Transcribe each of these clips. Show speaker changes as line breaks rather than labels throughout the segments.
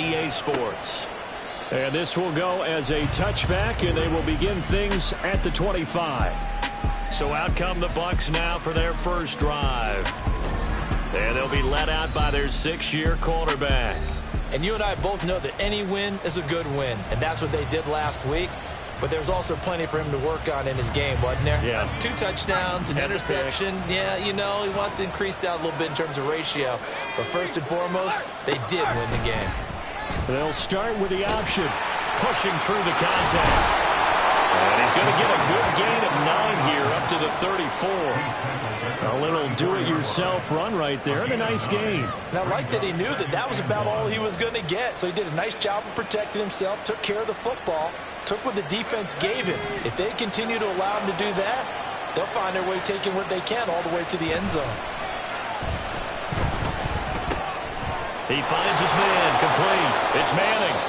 EA Sports.
And this will go as a touchback, and they will begin things at the 25.
So out come the Bucs now for their first drive. And they'll be led out by their 6-year quarterback.
And you and I both know that any win is a good win, and that's what they did last week. But there's also plenty for him to work on in his game, wasn't there?
Yeah.
2 touchdowns, an interception. Yeah, you know, he wants to increase that a little bit in terms of ratio. But first and foremost, they did win the game.
They'll start with the option.
Pushing through the contact. And he's going to get a good gain of 9 here up to the 34.
A little do-it-yourself run right there, and a nice gain.
And I like that he knew that that was about all he was going to get. So he did a nice job of protecting himself, took care of the football, took what the defense gave him. If they continue to allow him to do that, they'll find their way taking what they can all the way to the end zone.
He finds his man, complete. It's Manning.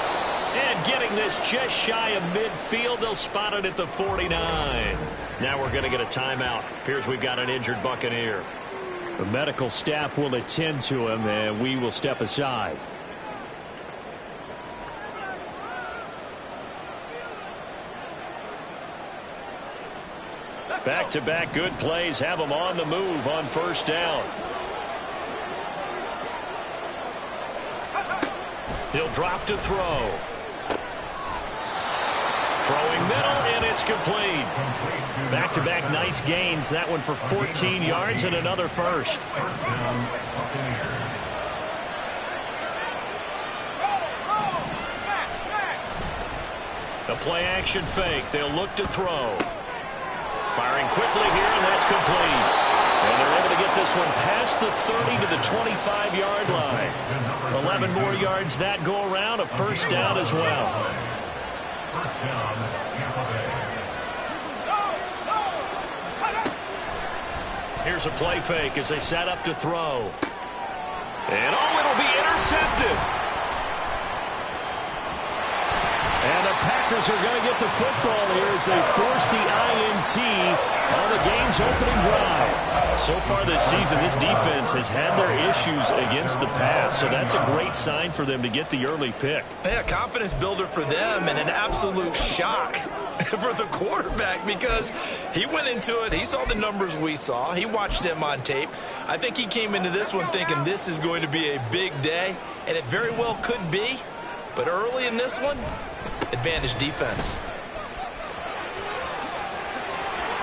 And getting this just shy of midfield, they'll spot it at the 49. Now we're going to get a timeout. Appears we've got an injured Buccaneer.
The medical staff will attend to him, and we will step aside.
Back-to-back good plays have them on the move on first down. He'll drop to throw. Throwing middle, and it's complete. Back-to-back nice gains. That one for 14 yards and another first. The play-action fake. They'll look to throw. Firing quickly here, and that's complete. And they're able to get this one past the 30 to the 25-yard line. 11 more yards that go around, a first down as well. Here's a play fake as they set up to throw. And oh, it'll be intercepted.
And the Packers are going to get the football here as they force the INT on the game's opening drive.
So far this season, this defense has had their issues against the pass, so that's a great sign for them to get the early pick.
Yeah, confidence builder for them and an absolute shock for the quarterback because he went into it. He saw the numbers we saw. He watched them on tape. I think he came into this one thinking this is going to be a big day, and it very well could be. But early in this one, advantage defense.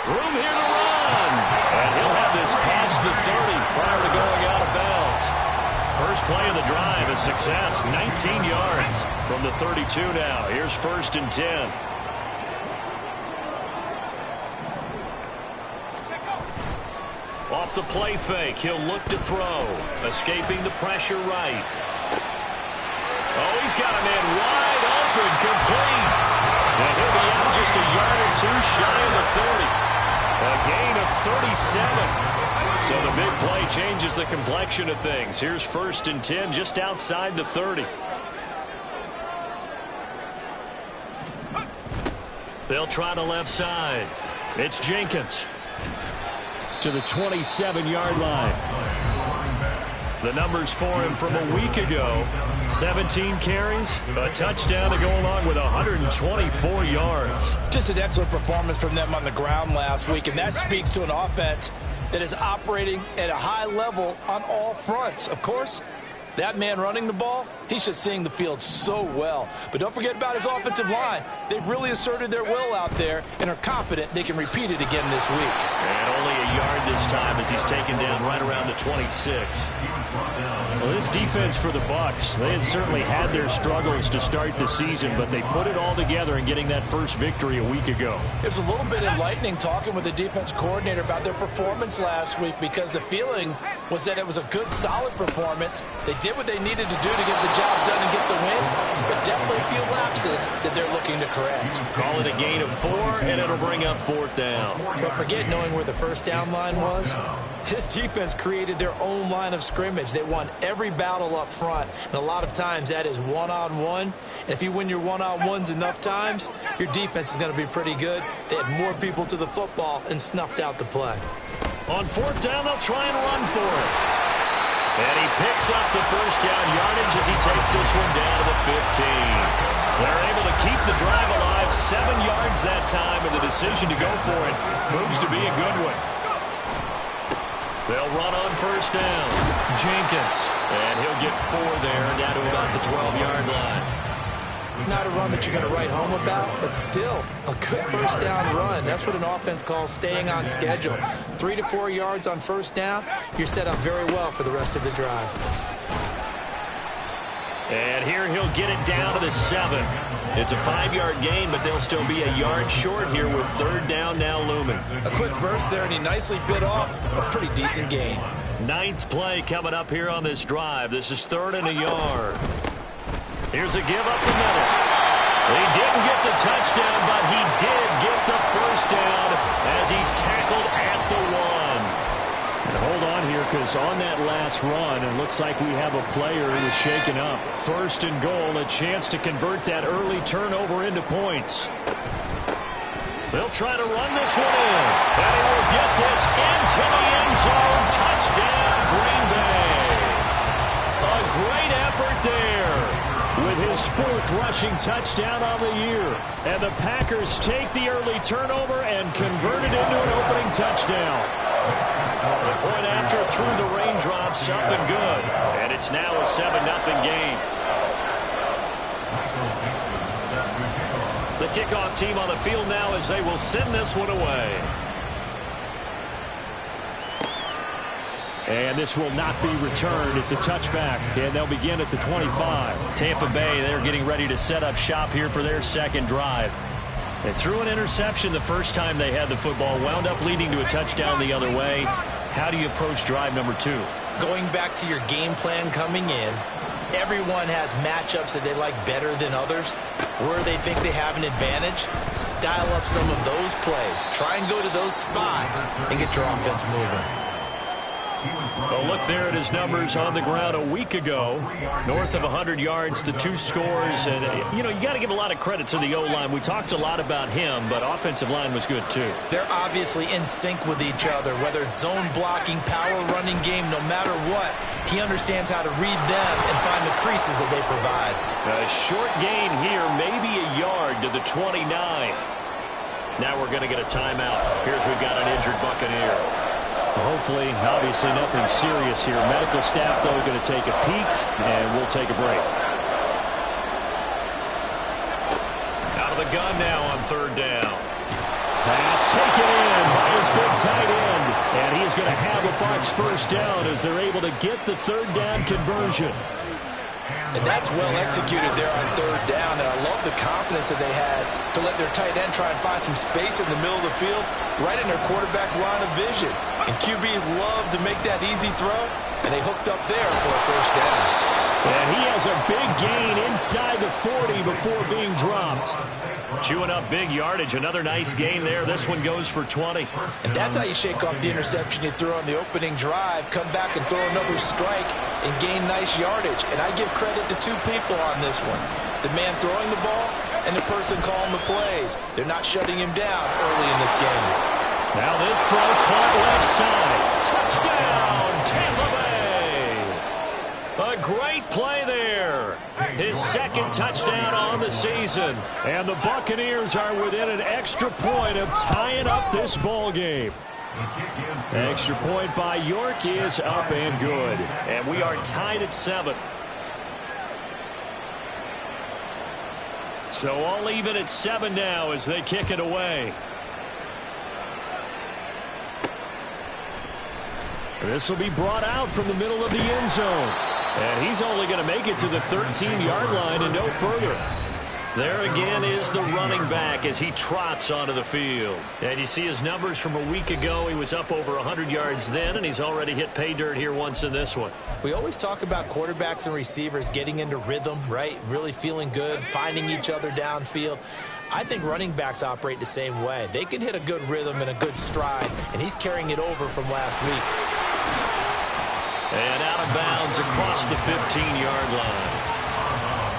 Room here to run. And he'll have this past the 30 prior to going out of bounds. First play of the drive is success. 19 yards from the 32 now. Here's 1st and 10. Off the play fake, he'll look to throw. Escaping the pressure right. Oh, he's got a man wide open, complete. And he'll be out just a yard or two shy of the 30. A gain of 37. So the big play changes the complexion of things. Here's 1st and 10 just outside the 30. They'll try the left side. It's Jenkins.
To the 27-yard line.
The numbers for him from a week ago. 17 carries, a touchdown to go along with 124 yards.
Just an excellent performance from them on the ground last week, and that speaks to an offense that is operating at a high level on all fronts. Of course, that man running the ball, he's just seeing the field so well. But don't forget about his offensive line. They've really asserted their will out there and are confident they can repeat it again this week.
And only a yard this time as he's taken down right around the 26.
Well, this defense for the Bucs, they had certainly had their struggles to start the season, but they put it all together in getting that first victory a week ago.
It was a little bit enlightening talking with the defense coordinator about their performance last week because the feeling was that it was a good, solid performance. They did what they needed to do to get the job done and get the win, but definitely a few lapses that they're looking to correct.
Call it a gain of 4, and it'll bring up 4th down.
Don't forget knowing where the first down line was. This defense created their own line of scrimmage. They won every battle up front, and a lot of times that is one-on-one. And if you win your one-on-ones enough times, your defense is going to be pretty good. They had more people to the football and snuffed out the play.
On 4th down, they'll try and run for it.
And he picks up the first down yardage as he takes this one down to the 15. They're able to keep the drive alive, 7 yards that time, and the decision to go for it proves to be a good one. They'll run on first down. Jenkins. And he'll get 4 there, down to about the 12-yard line.
Not a run that you're going to write home about, but still a good first down run. That's what an offense calls staying on schedule. 3 to 4 yards on first down, you're set up very well for the rest of the drive.
And here he'll get it down to the 7. It's a 5-yard gain, but they'll still be a yard short here with third down now looming.
A quick burst there, and he nicely bit off a pretty decent gain.
9th play coming up here on this drive. This is 3rd and a yard. Here's a give up the middle. He didn't get the touchdown, but he did get the first down as he's tackled at the 1. And hold on here, because on that last run, it looks like we have a player who is shaken up. 1st and goal, a chance to convert that early turnover into points. They'll try to run this one in. And he will get this into the end zone. Touchdown, Green Bay. A great effort there with his 4th rushing touchdown on the year. And the Packers take the early turnover and convert it into an opening touchdown. The point after through the raindrops, something good. And it's now a 7-0 game. The kickoff team on the field now as they will send this one away. And this will not be returned. It's a touchback, and they'll begin at the 25. Tampa Bay, they're getting ready to set up shop here for their second drive. They threw an interception the first time they had the football, wound up leading to a touchdown the other way. How do you approach drive number 2?
Going back to your game plan coming in, everyone has matchups that they like better than others. Where they think they have an advantage, dial up some of those plays. Try and go to those spots and get your offense moving.
Well, look there at his numbers on the ground a week ago. North of 100 yards, the 2 scores. And, you got to give a lot of credit to the O-line. We talked a lot about him, but offensive line was good, too.
They're obviously in sync with each other, whether it's zone blocking, power running game, no matter what. He understands how to read them and find the creases that they provide.
A short gain here, maybe a yard to the 29. Now we're going to get a timeout. Here's we've got an injured Buccaneer. Hopefully, obviously, nothing serious here. Medical staff, though, going to take a peek, and we'll take a break. Out of the gun now on 3rd down. Pass taken in by his big tight end. And he is going to have a Bucs first down as they're able to get the 3rd down conversion.
And that's well executed there on 3rd down. And I love the confidence that they had to let their tight end try and find some space in the middle of the field, right in their quarterback's line of vision. And QBs love to make that easy throw, and they hooked up there for a first down.
And he has a big gain inside the 40 before being dropped. Chewing up big yardage. Another nice gain there. This one goes for 20.
And that's how you shake off the interception you threw on the opening drive. Come back and throw another strike and gain nice yardage. And I give credit to 2 people on this one. The man throwing the ball and the person calling the plays. They're not shutting him down early in this game.
Now this throw caught left side. Touchdown, Tampa Bay. A great play there. His 2nd touchdown on the season. And the Buccaneers are within an extra point of tying up this ball game. Extra point by York is up and good. And we are tied at 7. So all even at 7 now as they kick it away. This will be brought out from the middle of the end zone. And he's only going to make it to the 13-yard line and no further. There again is the running back as he trots onto the field. And you see his numbers from a week ago. He was up over 100 yards then, and he's already hit pay dirt here once in this one.
We always talk about quarterbacks and receivers getting into rhythm, right? Really feeling good, finding each other downfield. I think running backs operate the same way. They can hit a good rhythm and a good stride, and he's carrying it over from last week.
And out of bounds across the 15-yard line.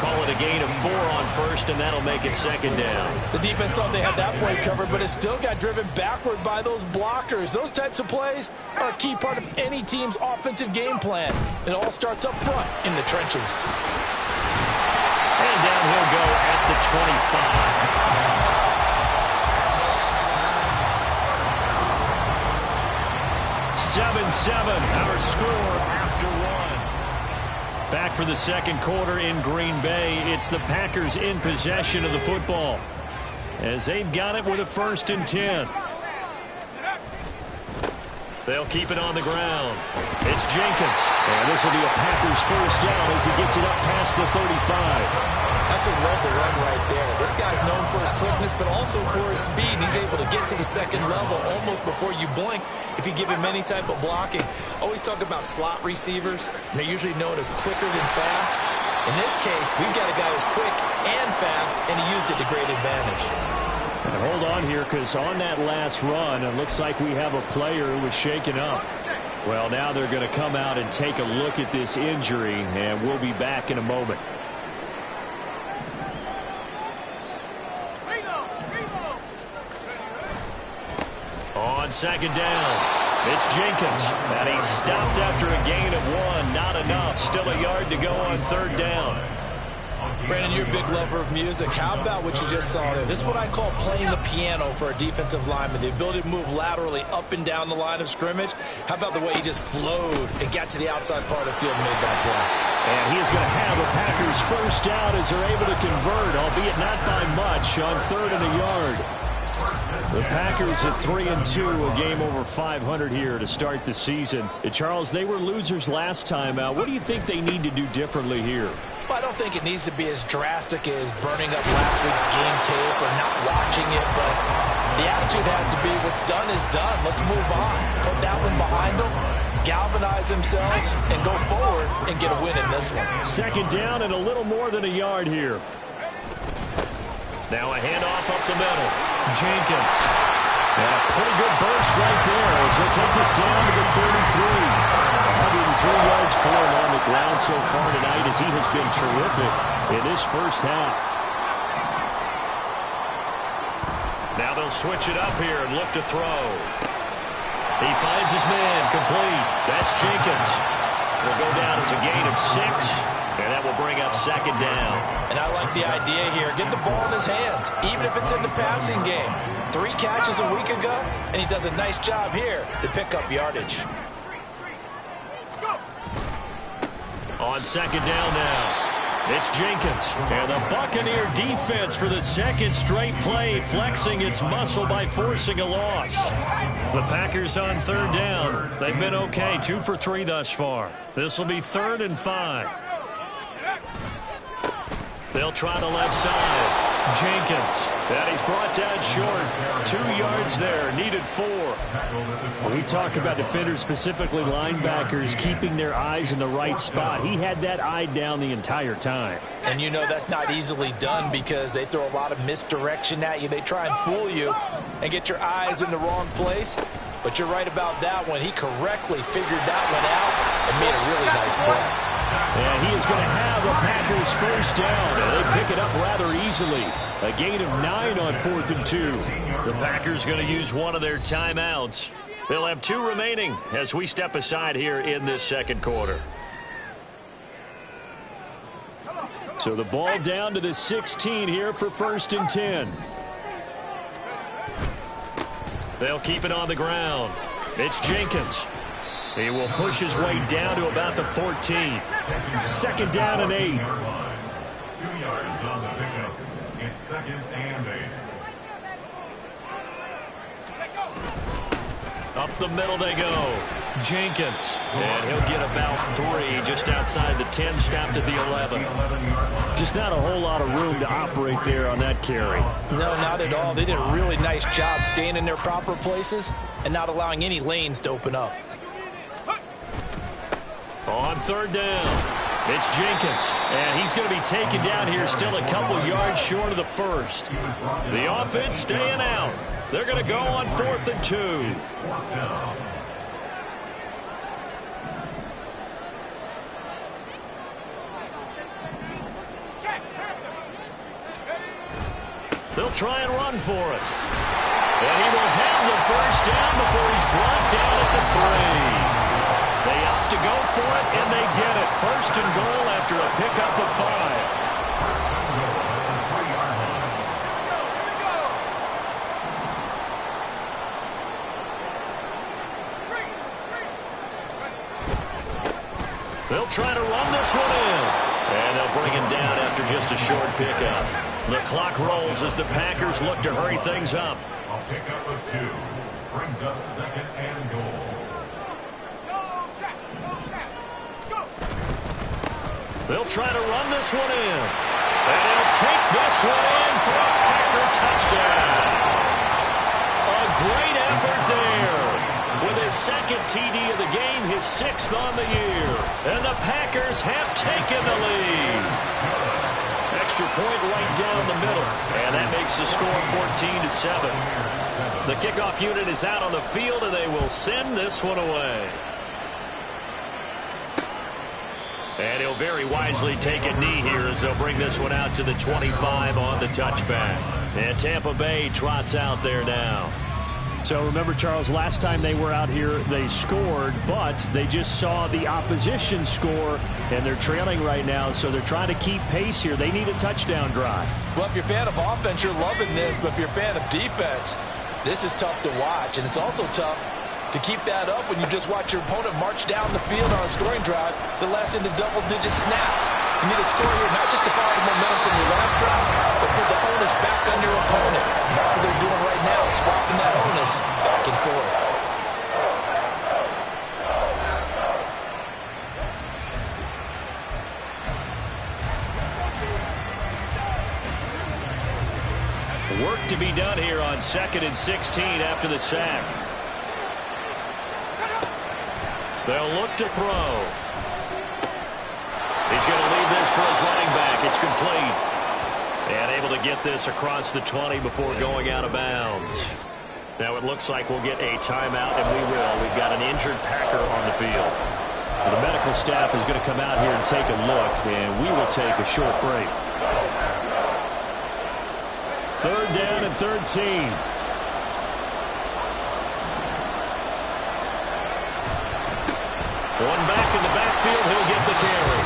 call it a gain of 4 on first, and that'll make it second down.
The defense thought they had that play covered, but it still got driven backward by those blockers. Those types of plays are a key part of any team's offensive game plan. It all starts up front in the trenches.
And down he'll go at the 25. 7-7, our score after one. Back for the second quarter in Green Bay. It's the Packers in possession of the football, as they've got it with a 1st and 10. They'll keep it on the ground. It's Jenkins. And this will be a Packers first down as he gets it up past the 35.
Absolutely love the run right there. This guy's known for his quickness, but also for his speed. He's able to get to the second level almost before you blink if you give him any type of blocking. Always talk about slot receivers. They're usually known as quicker than fast. In this case, we've got a guy who's quick and fast, and he used it to great advantage.
And hold on here, because on that last run, it looks like we have a player who was shaken up. Well, now they're going to come out and take a look at this injury, and we'll be back in a moment. On second down, it's Jenkins, and he's stopped after a gain of 1. Not enough. Still a yard to go on third down.
Brandon, you're a big lover of music. How about what you just saw there? This is what I call playing the piano for a defensive lineman. The ability to move laterally up and down the line of scrimmage. How about the way he just flowed and got to the outside part of the field and made that play?
And he is going to have a Packers first down as they're able to convert, albeit not by much, on 3rd and a yard. The Packers at 3-2, a game over 500 here to start the season. Charles, they were losers last time out. What do you think they need to do differently here?
Well, I don't think it needs to be as drastic as burning up last week's game tape or not watching it, but the attitude has to be what's done is done. Let's move on. Put that one behind them, galvanize themselves, and go forward and get a win in this one.
Second down and a little more than a yard here. Now a handoff up the middle. Jenkins. And a pretty good burst right there as he'll take this down to the 33. 103 yards for him on the ground so far tonight as he has been terrific in this first half. Now they'll switch it up here and look to throw. He finds his man complete. That's Jenkins. It'll go down as a gain of 6. And that will bring up second down.
And I like the idea here. Get the ball in his hands, even if it's in the passing game. 3 catches a week ago, and he does a nice job here to pick up yardage.
On second down now, it's Jenkins. And the Buccaneer defense for the second straight play, flexing its muscle by forcing a loss. The Packers on third down. They've been okay, 2 for 3 thus far. This will be 3rd and 5. They'll try the left side. Jenkins. And he's brought down short. 2 yards there. Needed 4. We talk about defenders, specifically linebackers, keeping their eyes in the right spot. He had that eye down the entire time.
And you know that's not easily done because they throw a lot of misdirection at you. They try and fool you and get your eyes in the wrong place. But you're right about that one. He correctly figured that one out and made a really nice play.
And he is going to have a Packers first down. And they pick it up rather easily. A gain of 9 on 4th and 2. The Packers going to use one of their timeouts. They'll have 2 remaining as we step aside here in this second quarter. So the ball down to the 16 here for 1st and 10. They'll keep it on the ground. It's Jenkins. He will push his way down to about the 14. Second down and 8.
2 yards on the pickup. It's 2nd and 8.
Up the middle they go. Jenkins. And he'll get about 3 just outside the 10, stopped at the 11. Just not a whole lot of room to operate there on that carry.
No, not at all. They did a really nice job staying in their proper places and not allowing any lanes to open up.
On third down, it's Jenkins, and he's going to be taken down here still a couple yards short of the first. The offense staying out. They're going to go on 4th and 2. They'll try and run for it. And he will have the first down before he's brought down at the 3. They opt to go for it, and they get it. First and goal after a pickup of 5. They'll try to run this one in. And they'll bring him down after just a short pickup. The clock rolls as the Packers look to hurry things up.
A pickup of 2 brings up second and goal.
They'll try to run this one in. And they'll take this one in for a Packer touchdown. A great effort there. With his second TD of the game, his 6th on the year. And the Packers have taken the lead. Extra point right down the middle. And that makes the score 14-7. The kickoff unit is out on the field, and they will send this one away. And he'll very wisely take a knee here as they'll bring this one out to the 25 on the touchback. And Tampa Bay trots out there now.
So remember, Charles, last time they were out here, they scored, but they just saw the opposition score, and they're trailing right now, so they're trying to keep pace here. They need a touchdown drive.
Well, if you're a fan of offense, you're loving this, but if you're a fan of defense, this is tough to watch, and it's also tough to keep that up when you just watch your opponent march down the field on a scoring drive that lasts into double-digit snaps. You need a score here, not just to follow the momentum from your last drive, but put the onus back on your opponent. That's what they're doing right now, swapping that onus back and forth.
Work to be done here on 2nd and 16 after the sack. They'll look to throw. He's going to leave this for his running back. It's complete. And able to get this across the 20 before going out of bounds. Now it looks like we'll get a timeout, and we will. We've got an injured Packer on the field.
The medical staff is going to come out here and take a look, and we will take a short break. 3rd down and 13.
One back in the backfield, he'll get the carry.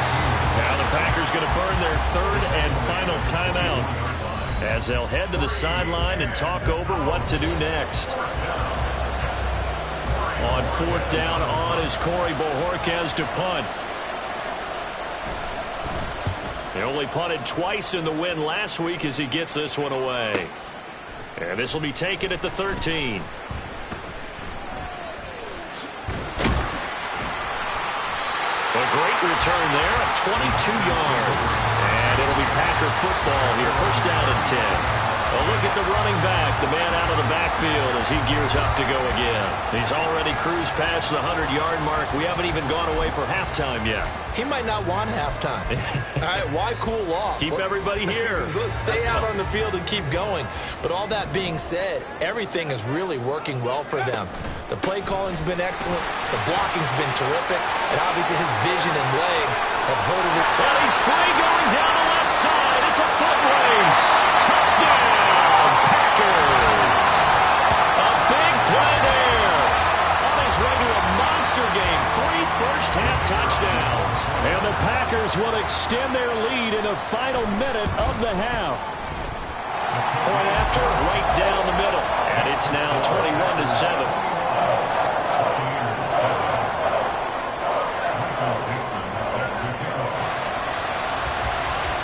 Now the Packers going to burn their 3rd and final timeout as they'll head to the sideline and talk over what to do next. On 4th down on is Corey Bojorquez to punt. They only punted twice in the win last week as he gets this one away. And this will be taken at the 13. A great return there of 22 yards. And it'll be Packer football here. 1st down and 10. A look at the running back, the man out of the backfield as he gears up to go again. He's already cruised past the 100-yard mark. We haven't even gone away for halftime yet.
He might not want halftime. All right, why cool off?
Keep everybody here.
Let's stay out on the field and keep going. But all that being said, everything is really working well for them. The play calling's been excellent. The blocking's been terrific. And obviously his vision and legs have hurted it.
And he's free going down the left side. It's a foot race. Touchdown, Packers. A big play there. On his way to a monster game. 3 first-half touchdowns. And the Packers will extend their lead in the final minute of the half. Point after, right down the middle. And it's now 21-7.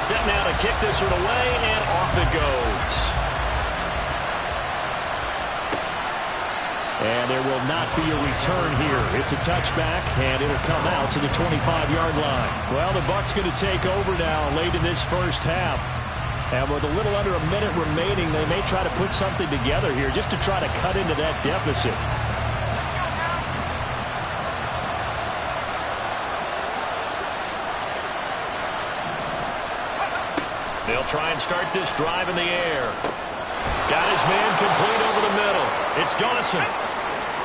Set now to kick this one away, and off it goes.
And there will not be a return here. It's a touchback, and it'll come out to the 25-yard line. Well, the Bucs going to take over now late in this first half. And with a little under a minute remaining, they may try to put something together here just to try to cut into that deficit.
They'll try and start this drive in the air. Got his man complete over the middle. It's Dawson.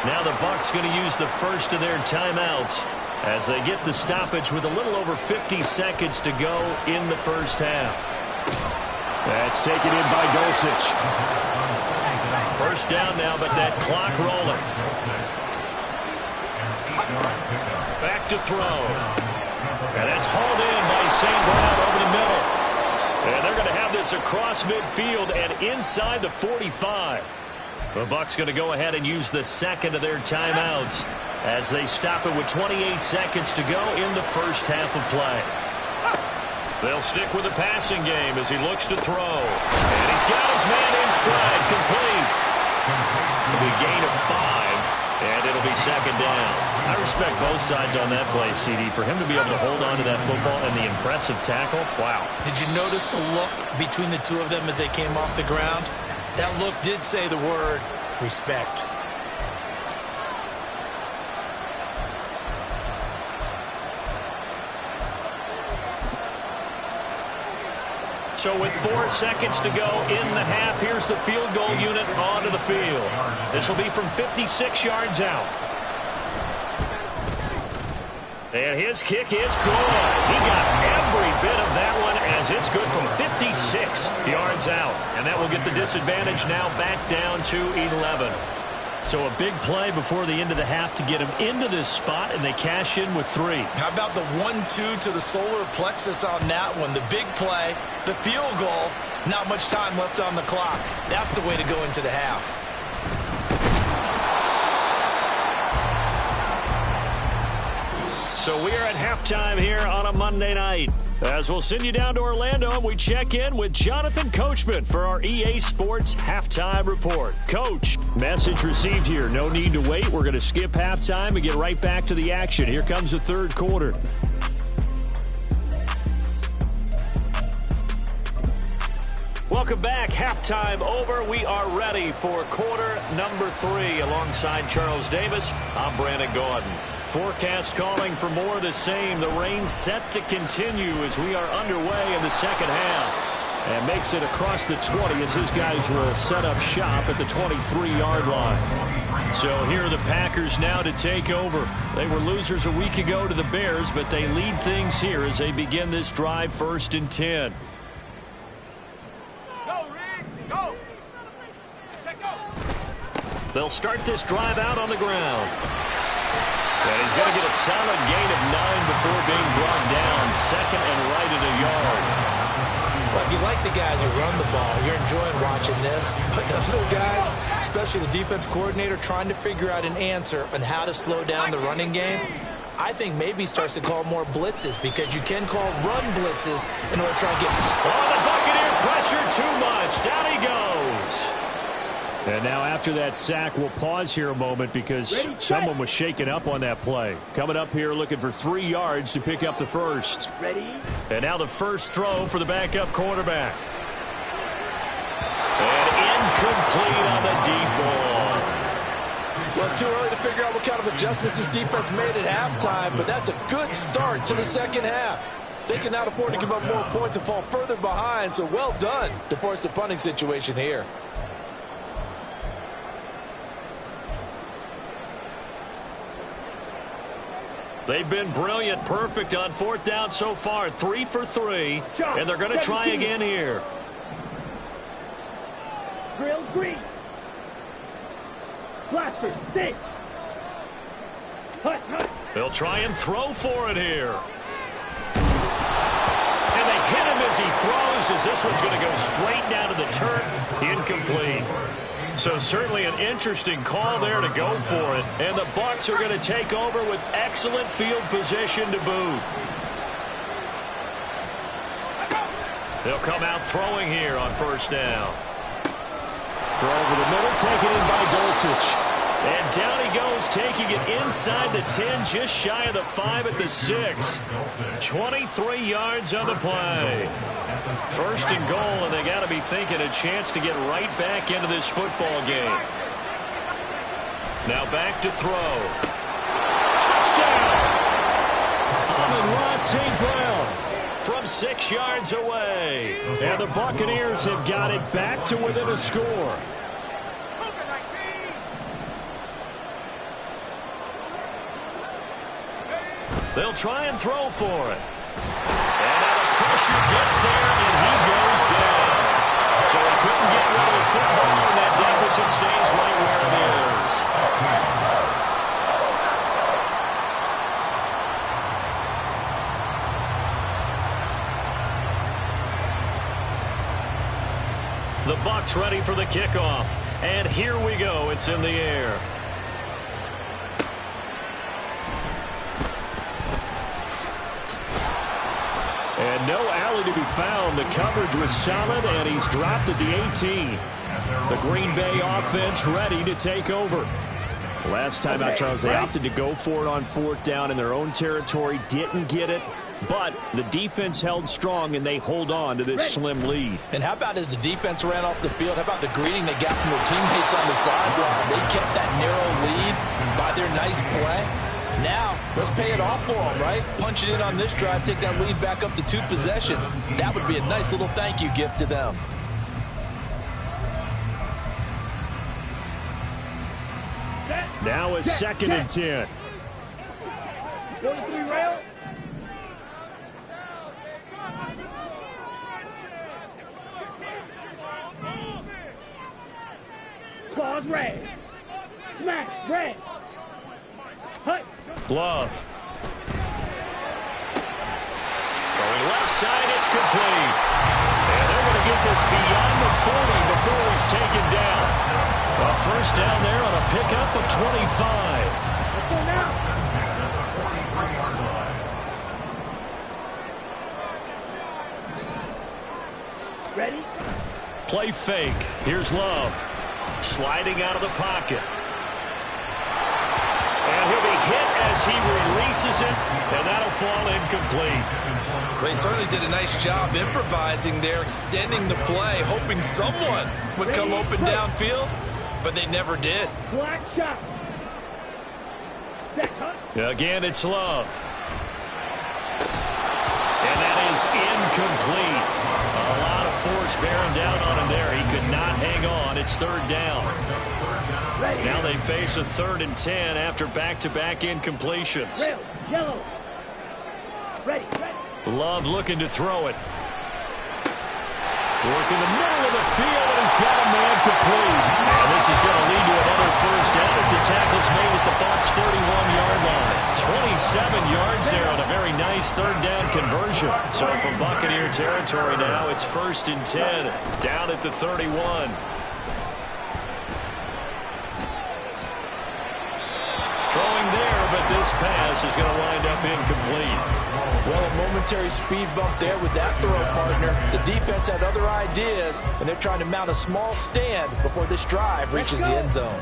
Now the Bucs going to use the first of their timeouts as they get the stoppage with a little over 50 seconds to go in the first half. That's taken in by Dulcich. First down now, but that clock rolling. Back to throw. And that's hauled in by St. Brown over the middle. And they're going to have this across midfield and inside the 45. The Bucs going to go ahead and use the second of their timeouts as they stop it with 28 seconds to go in the first half of play. They'll stick with the passing game as he looks to throw. And he's got his man in stride, complete. It'll be a gain of 5, and it'll be second down. I respect both sides on that play, CD. For him to be able to hold on to that football and the impressive tackle, wow.
Did you notice the look between the two of them as they came off the ground? That look did say the word respect.
So with 4 seconds to go in the half, here's the field goal unit onto the field. This will be from 56 yards out. And his kick is good. He got every bit of that one as it's good from 56 yards out. And that will get the disadvantage now back down to 11. So a big play before the end of the half to get him into this spot, and they cash in with 3.
How about the 1-2 to the solar plexus on that one? The big play, the field goal, not much time left on the clock. That's the way to go into the half.
So we are at halftime here on a Monday night. As we'll send you down to Orlando, and we check in with Jonathan Coachman for our EA Sports Halftime Report. Coach, message received here. No need to wait. We're going to skip halftime and get right back to the action. Here comes the third quarter. Welcome back. Halftime over. We are ready for quarter number 3. Alongside Charles Davis, I'm Brandon Gaudin. Forecast calling for more of the same. The rain set to continue as we are underway in the second half. And makes it across the 20 as his guys will set up shop at the 23-yard line. So here are the Packers now to take over. They were losers a week ago to the Bears, but they lead things here as they begin this drive 1st and 10. They'll start this drive out on the ground. And he's going to get a solid gain of 9 before being brought down. Second and right at a yard.
Well, if you like the guys who run the ball, you're enjoying watching this. But the little guys, especially the defense coordinator, trying to figure out an answer on how to slow down the running game, I think maybe starts to call more blitzes, because you can call run blitzes in order to try and get...
Oh, the Buccaneer pressure too much. Down he goes. And now after that sack, we'll pause here a moment because someone was shaken up on that play. Coming up here looking for 3 yards to pick up the first.
Ready?
And now the first throw for the backup quarterback. And incomplete on the deep ball.
Well, it's too early to figure out what kind of adjustments this defense made at halftime, but that's a good start to the second half. They can now afford to give up more points and fall further behind, so well done to force the punting situation here.
They've been brilliant, perfect on 4th down so far. 3 for 3, and they're going to try again here.
Drill 3. Blaster 6. Hut, hut.
They'll try and throw for it here. And they hit him as he throws, as this one's going to go straight down to the turf. Incomplete. So certainly an interesting call there to go for it. And the Bucs are going to take over with excellent field position to boot. They'll come out throwing here on 1st down. Throw over the middle, taken in by Dulcich. And down he goes, taking it inside the 10, just shy of the 5 at the 6. 23 yards on the play. 1st and goal, and they got to be thinking a chance to get right back into this football game. Now back to throw. Touchdown! Amon-Ra St. Brown from 6 yards away. And the Buccaneers have got it back to within a score. They'll try and throw for it. And now the pressure gets there, and he goes down. The Bucs ready for the kickoff. And here we go. It's in the air. And no alley to be found. The coverage was solid, and he's dropped at the 18. The Green Bay offense ready to take over. Last time out, Charles, they opted to go for it on 4th down in their own territory. Didn't get it, but the defense held strong, and they hold on to this slim lead.
And how about as the defense ran off the field, how about the greeting they got from their teammates on the sideline? They kept that narrow lead by their nice play. Now, let's pay it off for them, right? Punch it in on this drive, take that lead back up to 2 possessions. That would be a nice little thank you gift to them.
Now a 2nd and 10.
Go to 3 rail. Claws red. Smash red. Hut.
Glove. Throwing left side, it's complete. And they're going to get this beyond the 40 before he's taken down. A first down there on a pickup of 25.
Let's go now. Ready?
Play fake. Here's Love. Sliding out of the pocket. And he'll be hit as he releases it, and that'll fall incomplete.
They certainly did a nice job improvising there, extending the play, hoping someone would come open downfield, but they never did.
Black shot. Set, hut.
Again, it's Love. And that is incomplete. A lot of force bearing down on him there. He could not hang on. It's 3rd down.
Ready.
Now they face a 3rd and 10 after back-to-back incompletions.
Rail. Yellow. Ready. Ready.
Love looking to throw it. Working the middle of the field, and he's got a man complete. And this is going to lead to another first down as the tackle's made at the Bucs' 31-yard line. 27 yards there on a very nice 3rd down conversion. So from Buccaneer territory now, it's 1st and 10 down at the 31. Throwing there, but this pass is going to wind up incomplete.
Well, a momentary speed bump there with that throw, partner. The defense had other ideas, and they're trying to mount a small stand before this drive reaches the end zone.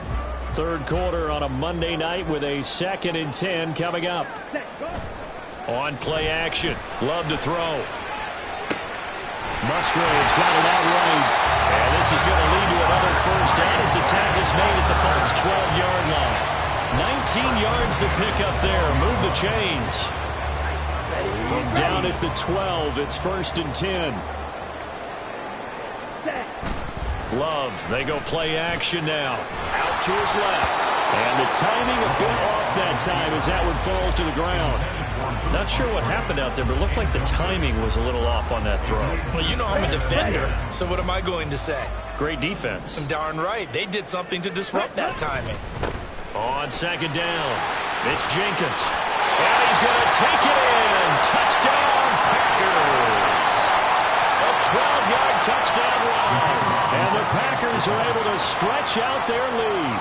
3rd quarter on a Monday night with a 2nd and 10 coming up.
Set, go.
On play action. Love to throw. Musgrave's got it out right. And this is going to lead to another first down as the tackle's made at the Bucs' 12-yard line. 19 yards to pick up there. Move the chains. From down at the 12, it's 1st and 10.
Set.
Love, they go play action now. Out to his left. And the timing a bit off that time as that one falls to the ground. Not sure what happened out there, but it looked like the timing was a little off on that throw.
Well, you know I'm a defender, so what am I going to say?
Great defense.
Darn right. They did something to disrupt that timing.
On 2nd down, it's Jenkins. And he's going to take it in. Touchdown, Packers. A 12-yard touchdown run. And the Packers are able to stretch out their lead.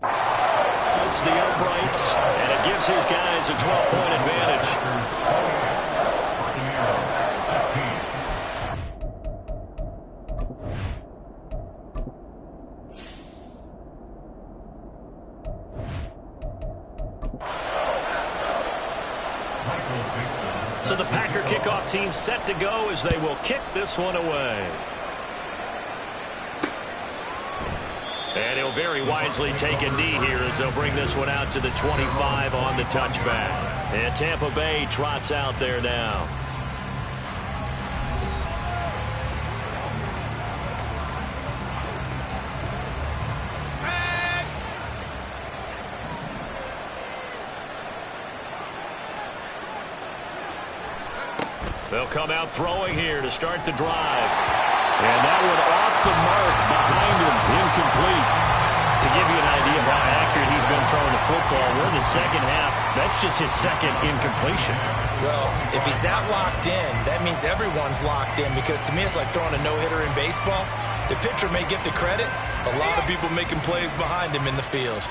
It's the uprights, and it gives his guys a 12-point advantage.
So the Packer kickoff team set to go as they will kick this one away. And he'll very wisely take a knee here as they'll bring this one out to the 25 on the touchback. And Tampa Bay trots out there now. They'll come out throwing here to start the drive. And that one off the mark behind him, incomplete. To give you an idea of how accurate he's been throwing the football, we're in the second half. That's just his second incompletion.
Well, if he's that locked in, that means everyone's locked in, because to me it's like throwing a no-hitter in baseball. The pitcher may get the credit, a lot of people making plays behind him in the field.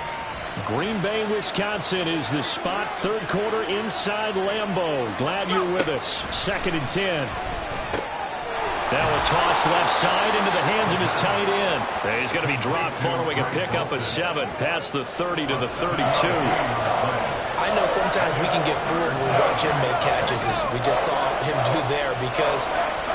Green Bay, Wisconsin is the spot. Third quarter inside Lambeau. Glad you're with us. 2nd and 10. Now a toss left side into the hands of his tight end. And he's going to be dropped following a pickup of 7 past the 30 to the 32.
I know sometimes we can get fooled when we watch him make catches, as we just saw him do there, because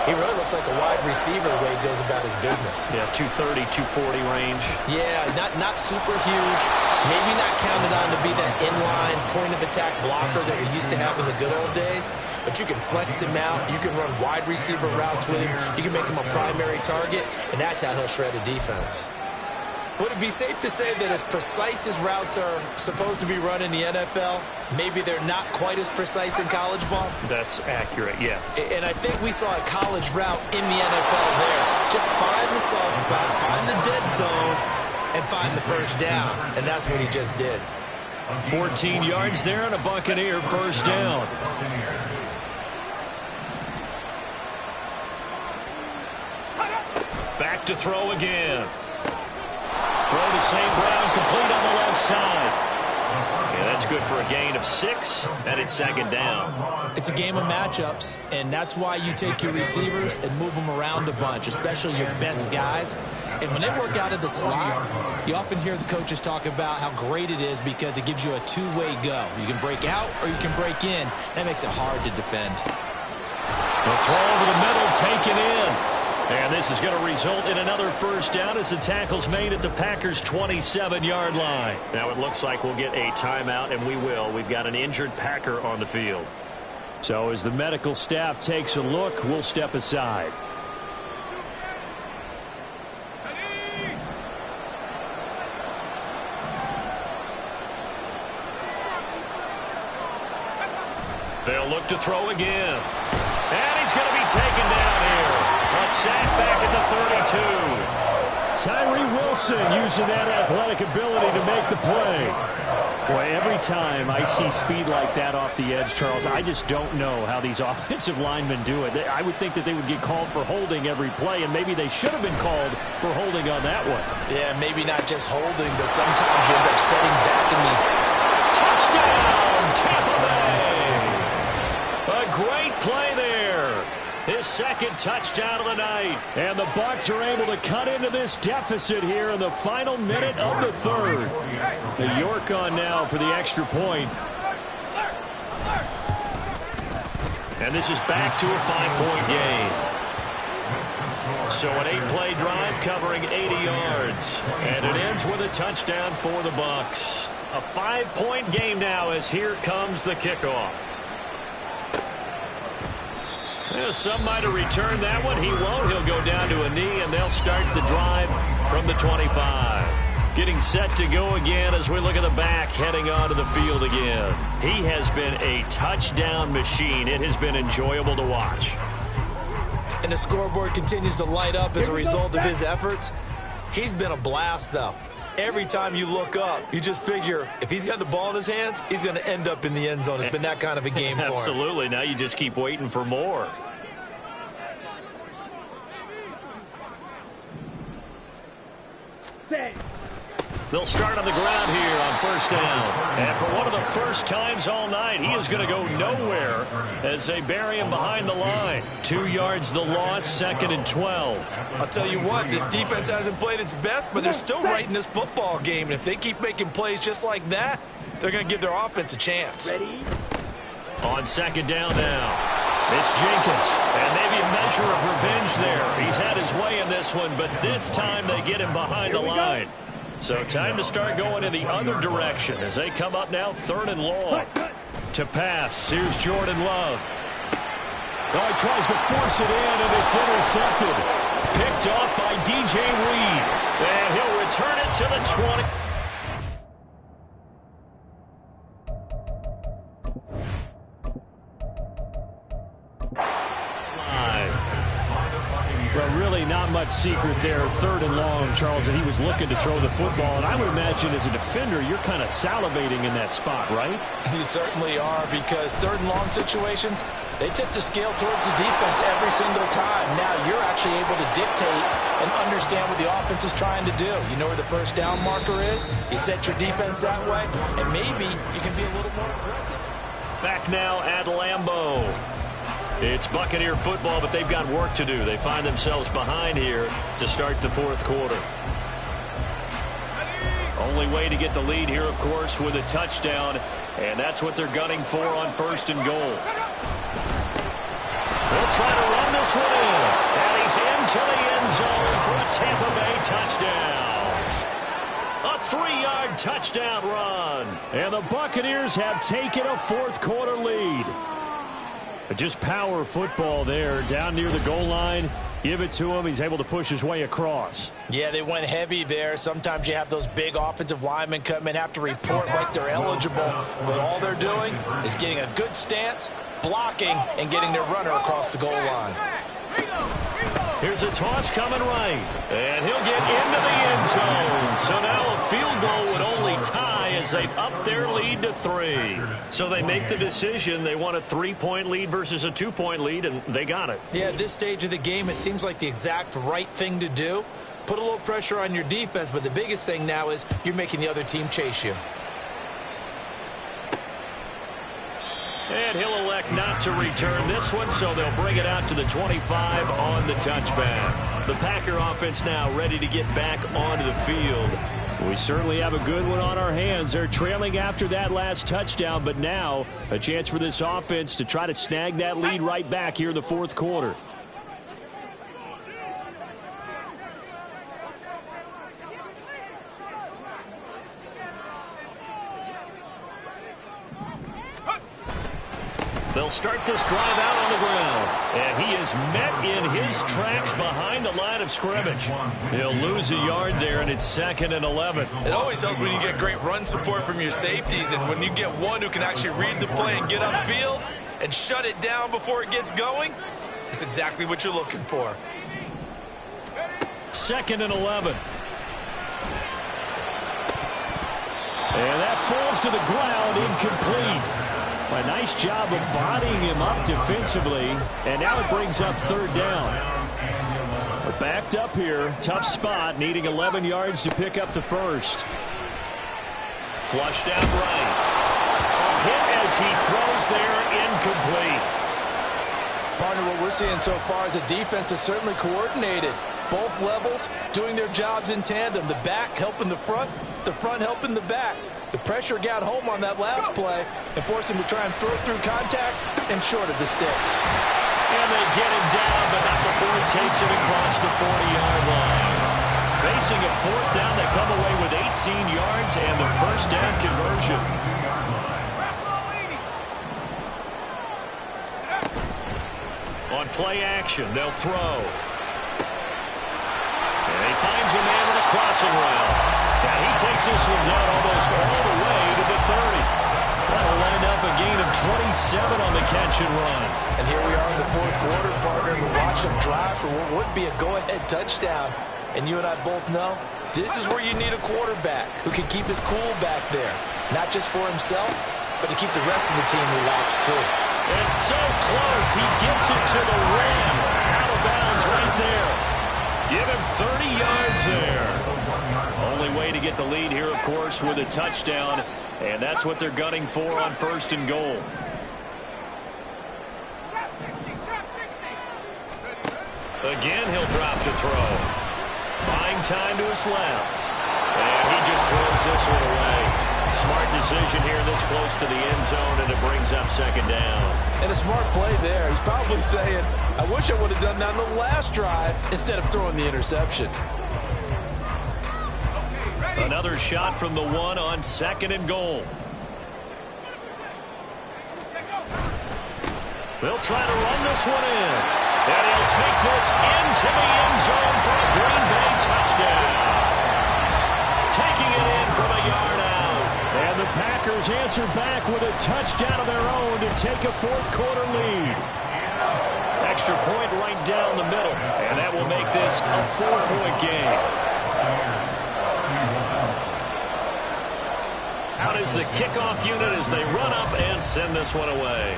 he really looks like a wide receiver the way he goes about his business.
Yeah, 230, 240 range.
Yeah, not super huge. Maybe not counted on to be that inline point-of-attack blocker that we used to have in the good old days. But you can flex him out. You can run wide receiver routes with him. You can make him a primary target, and that's how he'll shred a defense. Would it be safe to say that as precise as routes are supposed to be run in the NFL, maybe they're not quite as precise in college ball?
That's accurate, yeah.
And I think we saw a college route in the NFL there. Just find the soft spot, find the dead zone, and find the first down. And that's what he just did.
14 yards there and a Buccaneer first down. Back to throw again. Throw to St. Brown, complete on the left side. Okay, that's good for a gain of 6, and it's 2nd down.
It's a game of matchups, and that's why you take your receivers and move them around a bunch, especially your best guys. And when they work out of the slot, you often hear the coaches talk about how great it is because it gives you a two-way go. You can break out or you can break in. That makes it hard to defend.
The throw over the middle, taken in. And this is going to result in another first down as the tackle's made at the Packers' 27-yard line. Now it looks like we'll get a timeout, and we will. We've got an injured Packer on the field. So as the medical staff takes a look, we'll step aside. They'll look to throw again. And he's going to be taken down here. A sack back at the 32. Tyree Wilson using that athletic ability to make the play. Boy, every time I see speed like that off the edge, Charles, I just don't know how these offensive linemen do it. I would think that they would get called for holding every play, and maybe they should have been called for holding on that one.
Yeah, maybe not just holding, but sometimes you end up setting back in the
touchdown, Tampa Bay. A great play there. His 2nd touchdown of the night. And the Bucs are able to cut into this deficit here in the final minute of the 3rd. The York on now for the extra point. And this is back to a 5-point game. So an 8-play drive covering 80 yards. And it ends with a touchdown for the Bucs. A 5-point game now as here comes the kickoff. Yeah, some might have returned that one. He won't. He'll go down to a knee, and they'll start the drive from the 25. Getting set to go again as we look at the back heading onto the field again. He has been a touchdown machine. It has been enjoyable to watch.
And the scoreboard continues to light up as a result of his efforts. He's been a blast, though. Every time you look up, you just figure if he's got the ball in his hands, he's going to end up in the end zone. It's been that kind of a game for him.
Absolutely. Now you just keep waiting for more. They'll start on the ground here on first down. And for one of the first times all night, he is going to go nowhere as they bury him behind the line. 2 yards the loss, 2nd and 12.
I'll tell you what, this defense hasn't played its best, but they're still right in this football game. And if they keep making plays just like that, they're going to give their offense a chance.
Ready?
On second down now, it's Jenkins. And maybe a measure of revenge there. He's had his way in this one, but this time they get him behind the line. So time to start going in the other direction as they come up now 3rd and long. To pass, here's Jordan Love.
Oh, he tries to force it in, and it's intercepted.
Picked off by DJ Reed. And he'll return it to the 20.
Well, really not much secret there. 3rd and long, Charles, and he was looking to throw the football. And I would imagine as a defender, you're kind of salivating in that spot, right?
You certainly are, because 3rd and long situations, they tip the scale towards the defense every single time. Now you're actually able to dictate and understand what the offense is trying to do. You know where the first down marker is. You set your defense that way, and maybe you can be a little more aggressive.
Back now at Lambeau. It's Buccaneer football, but they've got work to do. They find themselves behind here to start the 4th quarter. Only way to get the lead here, of course, with a touchdown, and that's what they're gunning for on 1st and goal. They'll try to run this one in, and he's into the end zone for a Tampa Bay touchdown. A 3-yard touchdown run.
And the Buccaneers have taken a 4th quarter lead. Just power football there, down near the goal line. Give it to him. He's able to push his way across.
Yeah, they went heavy there. Sometimes you have those big offensive linemen come in, have to report like they're eligible. But all they're doing is getting a good stance, blocking, and getting their runner across the goal line.
Here's a toss coming right, and he'll get into the end zone. So now a field goal would only tie as they've upped their lead to 3. So they make the decision. They want a 3-point lead versus a 2-point lead, and they got it.
Yeah, at this stage of the game, it seems like the exact right thing to do. Put a little pressure on your defense, but the biggest thing now is you're making the other team chase you.
And he'll elect not to return this one, so they'll bring it out to the 25 on the touchback. The Packer offense now ready to get back onto the field.
We certainly have a good one on our hands. They're trailing after that last touchdown, but now a chance for this offense to try to snag that lead right back here in the 4th quarter.
They'll start this drive out on the ground. And he is met in his tracks behind the line of scrimmage. He'll lose a yard there, and it's 2nd and 11.
It always helps when you get great run support from your safeties, and when you get one who can actually read the play and get upfield and shut it down before it gets going, it's exactly what you're looking for.
2nd and 11. And that falls to the ground, incomplete. A nice job of bodying him up defensively, and now it brings up 3rd down. We're backed up here, tough spot, needing 11 yards to pick up the 1st. Flushed out right. A hit as he throws there, incomplete.
Partner, what we're seeing so far is a defense that's certainly coordinated. Both levels doing their jobs in tandem. The back helping the front helping the back. The pressure got home on that last play and forced him to try and throw through contact and short of the sticks.
And they get him down, but not before he takes it across the 40-yard line. Facing a 4th down, they come away with 18 yards and the 1st down conversion. On play action, they'll throw. And he finds a man with a crossing route. And he takes this one down almost all the way to the 30. That'll land up a gain of 27 on the catch and run.
And here we are in the 4th quarter, partner. We watch them drive for what would be a go-ahead touchdown. And you and I both know this is where you need a quarterback who can keep his cool back there. Not just for himself, but to keep the rest of the team relaxed too.
It's so close. He gets it to the rim. Out of bounds right there. Give him 30 yards there. Only way to get the lead here, of course, with a touchdown. And that's what they're gunning for on 1st and goal. Again, he'll drop to throw. Buying time to his left. And he just throws this one away. Smart decision here this close to the end zone, and it brings up second down.
And a smart play there. He's probably saying, I wish I would have done that on the last drive instead of throwing the interception.
Another shot from the 1 on 2nd and goal. They'll try to run this one in. And he'll take this into the end zone for a Green Bay touchdown. Taking it in from a yard out. And the Packers answer back with a touchdown of their own to take a fourth-quarter lead. Extra point right down the middle. And that will make this a 4-point game. Out is the kickoff unit as they run up and send this one away.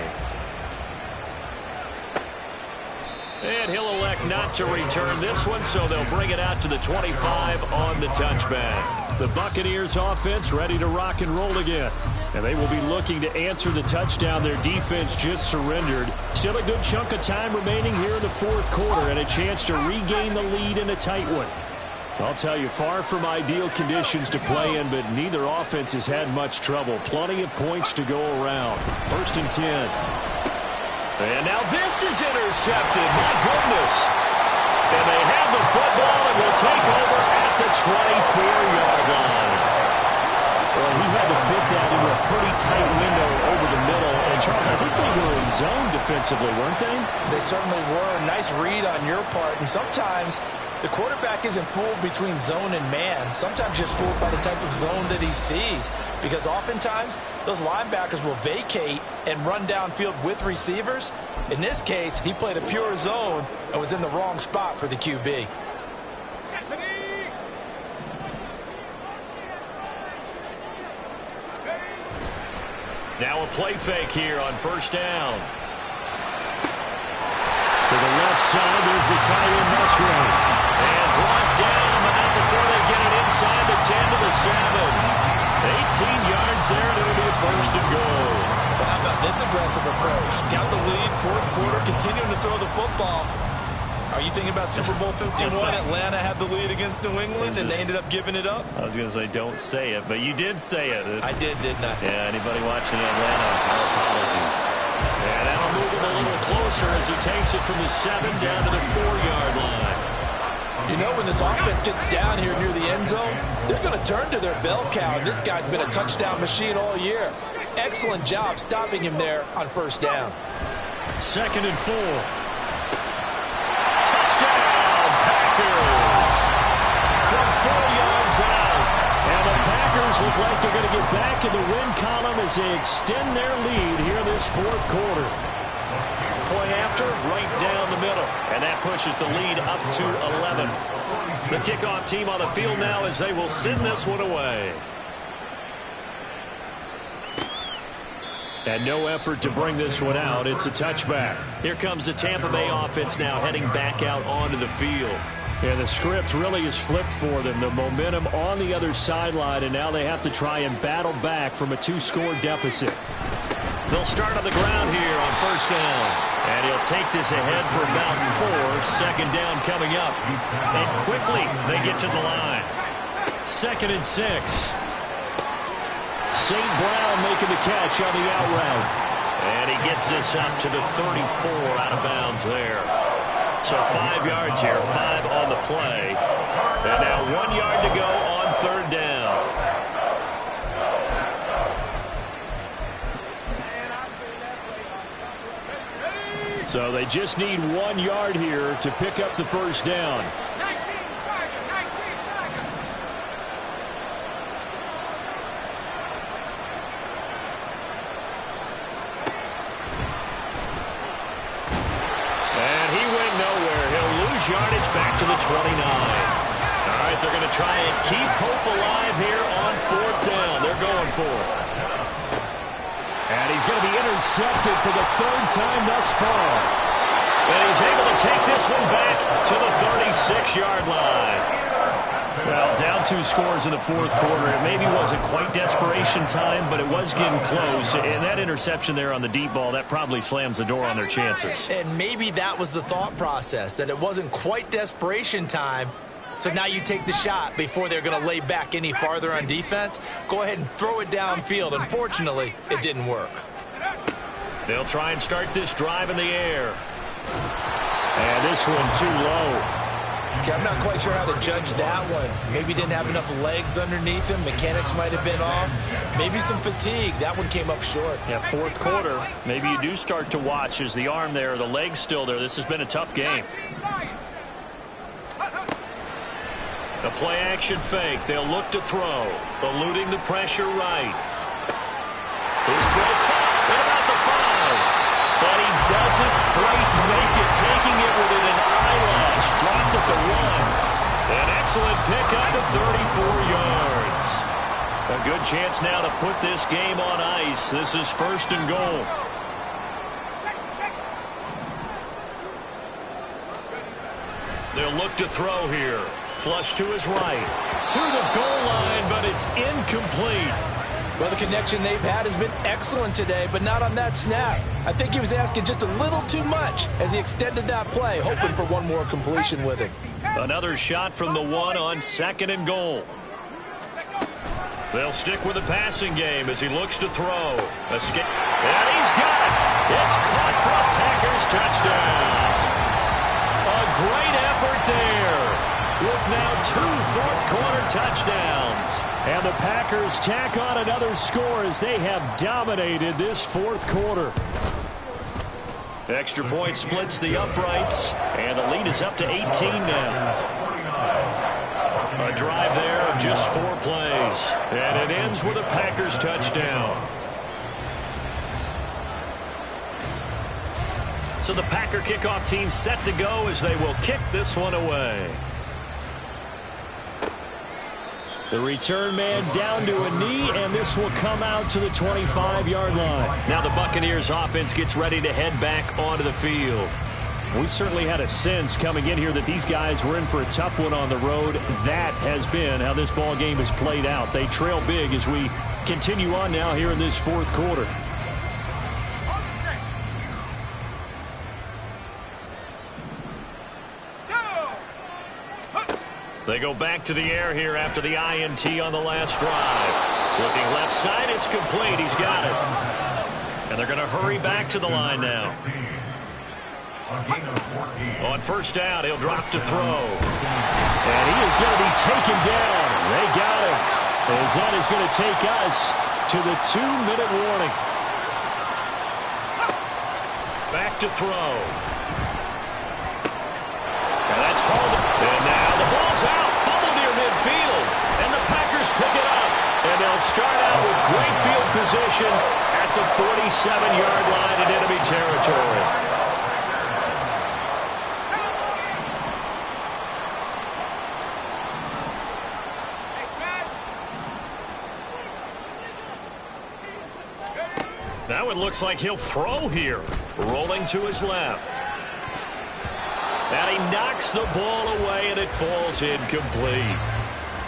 And he'll elect not to return this one, so they'll bring it out to the 25 on the touchback. The Buccaneers offense ready to rock and roll again. And they will be looking to answer the touchdown their defense just surrendered. Still a good chunk of time remaining here in the fourth quarter and a chance to regain the lead in a tight one. I'll tell you, far from ideal conditions to play in, but neither offense has had much trouble. Plenty of points to go around. 1st and 10. And now this is intercepted. My goodness. And they have the football and will take over at the 24-yard line. Well, he had to fit that into a pretty tight window over the middle. And, Charles, I think they were in zone defensively, weren't they?
They certainly were. Nice read on your part. And sometimes the quarterback isn't fooled between zone and man. Sometimes just fooled by the type of zone that he sees. Because oftentimes, those linebackers will vacate and run downfield with receivers. In this case, he played a pure zone and was in the wrong spot for the QB.
Now a play fake here on 1st down. To the left side, there's the tight end Musgrave. And brought down, but not before they get it inside the 10 to the 7. 18 yards there, and it'll be a 1st and goal.
Well, how about this aggressive approach? Got the lead, fourth quarter, continuing to throw the football. Are you thinking about Super Bowl 51? Atlanta had the lead against New England, and they ended up giving it up?
I was going to say, don't say it, but you did say it.
I did, didn't I?
Yeah, anybody watching Atlanta, our apologies. And that'll move him a little closer as he takes it from the 7 down to the 4-yard line.
You know, when this offense gets down here near the end zone, they're going to turn to their bell cow, and this guy's been a touchdown machine all year. Excellent job stopping him there on 1st down.
2nd and 4. Touchdown, Packers! From 4 yards out. And the Packers look like they're going to get back in the win column as they extend their lead here this fourth quarter. Point after, right down the middle. And that pushes the lead up to 11. The kickoff team on the field now as they will send this one away. And no effort to bring this one out. It's a touchback. Here comes the Tampa Bay offense now heading back out onto the field. And the script really is flipped for them. The momentum on the other sideline, and now they have to try and battle back from a 2-score deficit. They'll start on the ground here on 1st down. And he'll take this ahead for about 4. 2nd down coming up. And quickly they get to the line. 2nd and 6. St. Brown making the catch on the out route. And he gets this up to the 34 out of bounds there. So 5 yards here, 5 on the play. And now 1 yard to go on 3rd down. So they just need 1 yard here to pick up the 1st down. Yardage back to the 29. All right, they're going to try and keep hope alive here on 4th down. They're going for it. And he's going to be intercepted for the 3rd time thus far. And he's able to take this one back to the 36-yard line. Well, down 2 scores in the fourth quarter. It maybe wasn't quite desperation time, but it was getting close. And that interception there on the deep ball, that probably slams the door on their chances.
And maybe that was the thought process, that it wasn't quite desperation time,
So now you take the shot before they're going to lay back any farther on defense. Go ahead and throw it downfield. Unfortunately, it didn't work.
They'll try and start this drive in the air. And this one too low.
Okay, I'm not quite sure how to judge that one. Maybe didn't have enough legs underneath him. Mechanics might have been off. Maybe some fatigue. That one came up short.
Yeah, fourth quarter. Maybe you do start to watch. Is the arm there, the leg's still there? This has been a tough game. A play-action fake. They'll look to throw. Eluding the pressure right. His throw caught at about the 5. But he doesn't quite make it. Taking it within an eyelash. Dropped at the 1. An excellent pickup of 34 yards. A good chance now to put this game on ice. This is 1st and goal. They'll look to throw here. Flush to his right. To the goal line, but it's incomplete.
Well, the connection they've had has been excellent today, but not on that snap. I think he was asking just a little too much as he extended that play, hoping for one more completion with it.
Another shot from the 1 on 2nd and goal. They'll stick with the passing game as he looks to throw. Escape. And he's got it. It's caught for a Packers touchdown. A great effort there. With now 2 fourth-quarter touchdowns. And the Packers tack on another score as they have dominated this 4th quarter. Extra point splits the uprights, and the lead is up to 18 now. A drive there of just 4 plays, and it ends with a Packers touchdown. So the Packer kickoff team set to go as they will kick this one away. The return man down to a knee, and this will come out to the 25-yard line. Now the Buccaneers offense gets ready to head back onto the field. We certainly had a sense coming in here that these guys were in for a tough one on the road. That has been how this ball game has played out. They trail big as we continue on now here in this 4th quarter. They go back to the air here after the INT on the last drive. Looking left side, it's complete. He's got it. And they're going to hurry back to the line now. On 1st down, he'll drop to throw. And he is going to be taken down. They got him. As that is going to take us to the 2-minute warning. Back to throw. And that's hauled. And now the ball's out. Fumble near midfield. And the Packers pick it up. And they'll start out with great field position at the 47-yard line in enemy territory. Now it looks like he'll throw here. Rolling to his left. And he knocks the ball away, and it falls incomplete.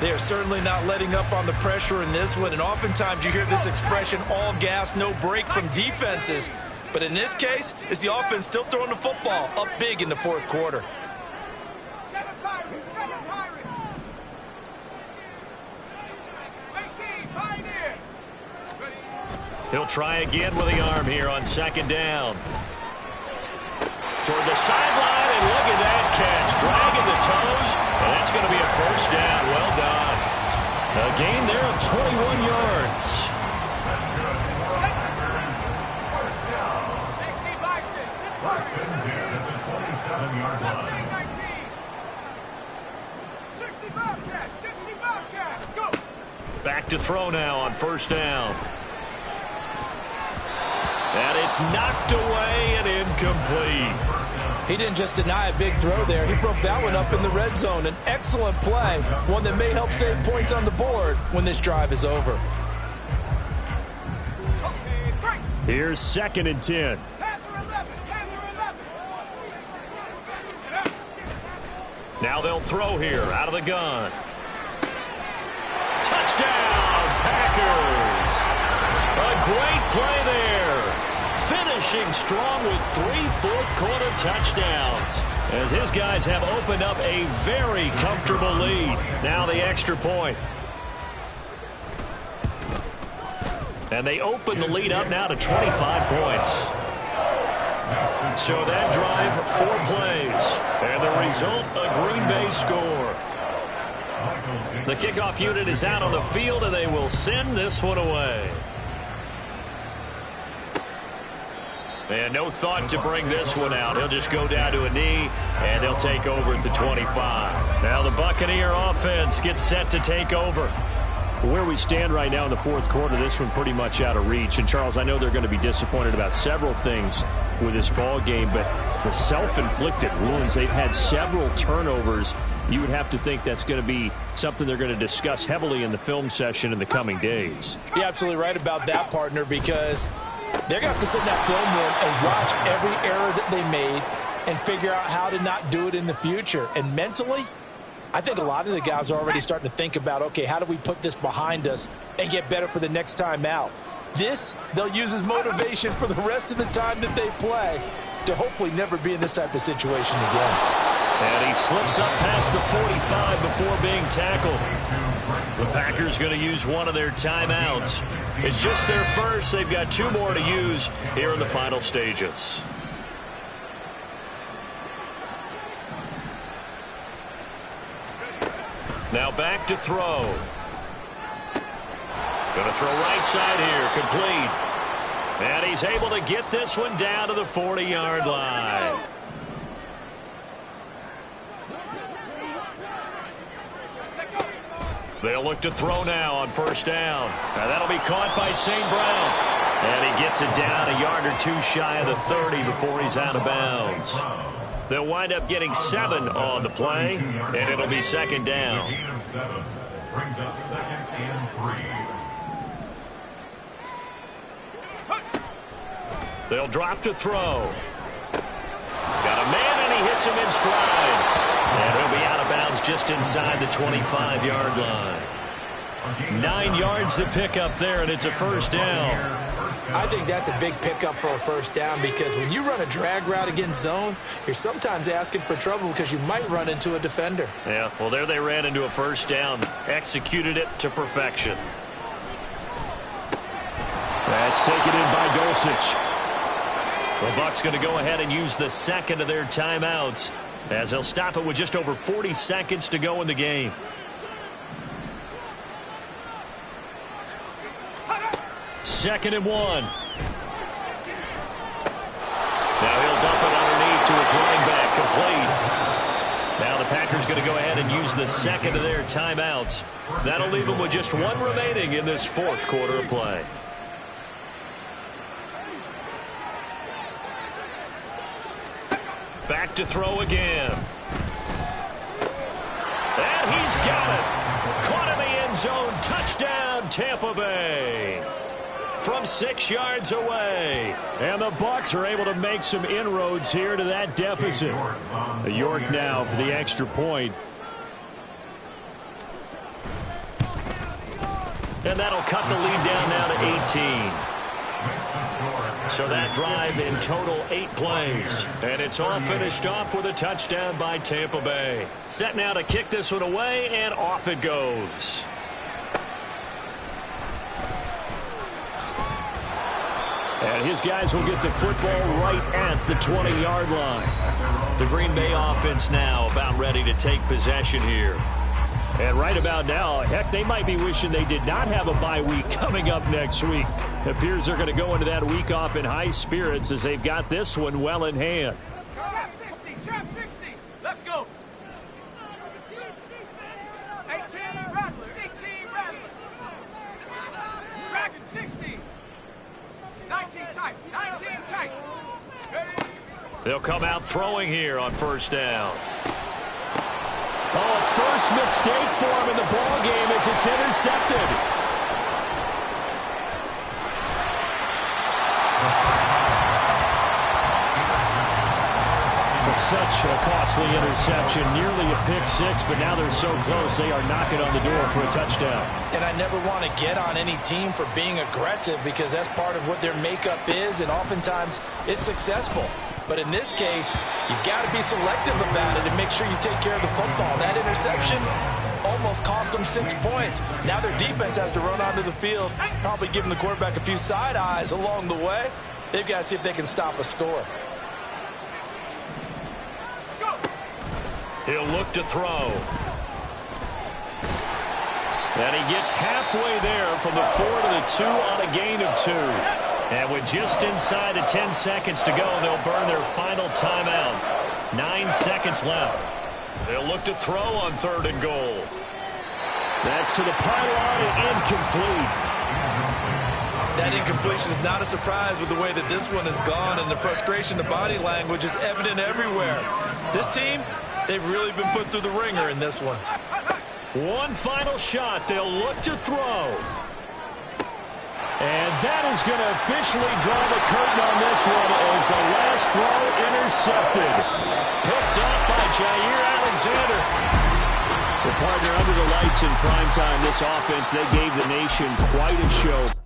They are certainly not letting up on the pressure in this one, and oftentimes you hear this expression, all gas, no break from defenses. But in this case, it's the offense still throwing the football up big in the 4th quarter.
He'll try again with the arm here on 2nd down. Toward the sideline, and look at that catch. Dragging the toes, and that's going to be a 1st down. Well done. A gain there of 21 yards.
First and 10 at the 27-yard line.
60 Bobcats, go!
Back to throw now on 1st down. And it's knocked away and incomplete.
He didn't just deny a big throw there. He broke that one up in the red zone. An excellent play, one that may help save points on the board when this drive is over.
Here's 2nd and 10. Now they'll throw here out of the gun. Touchdown, Packers. A great play there. finishing strong with 3 fourth-quarter touchdowns, as his guys have opened up a very comfortable lead. Now the extra point. And they open the lead up now to 25 points. So that drive, 4 plays. And the result, a Green Bay score. The kickoff unit is out on the field, and they will send this one away. And no thought to bring this one out. He'll just go down to a knee, and they'll take over at the 25. Now the Buccaneer offense gets set to take over.
Where we stand right now in the fourth quarter, this one pretty much out of reach. And, Charles, I know they're going to be disappointed about several things with this ball game, but the self-inflicted wounds, they've had several turnovers. You would have to think that's going to be something they're going to discuss heavily in the film session in the coming days.
You're absolutely right about that, partner, because they're going to have to sit in that film room and watch every error that they made and figure out how to not do it in the future. And mentally, I think a lot of the guys are already starting to think about, okay, how do we put this behind us and get better for the next time out? This, they'll use as motivation for the rest of the time that they play to hopefully never be in this type of situation again.
And he slips up past the 45 before being tackled. The Packers going to use one of their timeouts. It's just their first. They've got 2 more to use here in the final stages. Now back to throw. Going to throw right side here, complete. And he's able to get this one down to the 40-yard line. They'll look to throw now on first down. Now that'll be caught by St. Brown. And he gets it down a yard or 2 shy of the 30 before he's out of bounds. They'll wind up getting 7 on the play, and it'll be second down.
Brings up 2nd and 3.
They'll drop to throw. Got a man, and he hits him in stride. And he'll be out of bounds just inside the 25-yard line. 9 yards to pick up there, and it's a first down.
I think that's a big pickup for a first down, because when you run a drag route against zone, you're sometimes asking for trouble because you might run into a defender.
Yeah, well, there they ran into a first down. Executed it to perfection.
That's taken in by Dulcich.
The Bucs going to go ahead and use the second of their timeouts, as they'll stop it with just over 40 seconds to go in the game. Second and 1. Now he'll dump it underneath to his running back, complete. Now the Packers going to go ahead and use the second of their timeouts. That'll leave them with just 1 remaining in this fourth quarter of play. Back to throw again. And he's got it. Caught in the end zone. Touchdown, Tampa Bay. From 6 yards away.
And the Bucs are able to make some inroads here to that deficit. York now for the extra point.
And that'll cut the lead down now to 18. So that drive in total 8 plays. And it's all finished off with a touchdown by Tampa Bay. Set now to kick this one away, and off it goes.
And his guys will get the football right at the 20-yard line.
The Green Bay offense now about ready to take possession here.
And right about now, heck, they might be wishing they did not have a bye week coming up next week. It appears they're going to go into that week off in high spirits as they've got this one well in hand.
Trap 60, let's go. 18, Rattler, Dragon 60. 19 tight.
They'll come out throwing here on first down.
Oh, first mistake for him in the ball game as it's intercepted.
Such a costly interception, nearly a pick six, but now they're so close they are knocking on the door for a touchdown.
And I never want to get on any team for being aggressive because that's part of what their makeup is, and oftentimes it's successful. But in this case, you've got to be selective about it and make sure you take care of the football. That interception almost cost them 6 points. Now their defense has to run onto the field, probably giving the quarterback a few side eyes along the way. They've got to see if they can stop a score.
He'll look to throw. And he gets halfway there from the 4 to the 2 on a gain of 2. And with just inside of 10 seconds to go, they'll burn their final timeout. 9 seconds left. They'll look to throw on 3rd and goal. That's to the pylon and incomplete.
That incompletion is not a surprise with the way that this one has gone, and the frustration, the body language is evident everywhere. This team, they've really been put through the ringer in this one.
One final shot. They'll look to throw. And that is going to officially draw the curtain on this one as the last throw intercepted. Picked up by Jair Alexander. The partner under the lights in primetime, this offense, they gave the nation quite a show.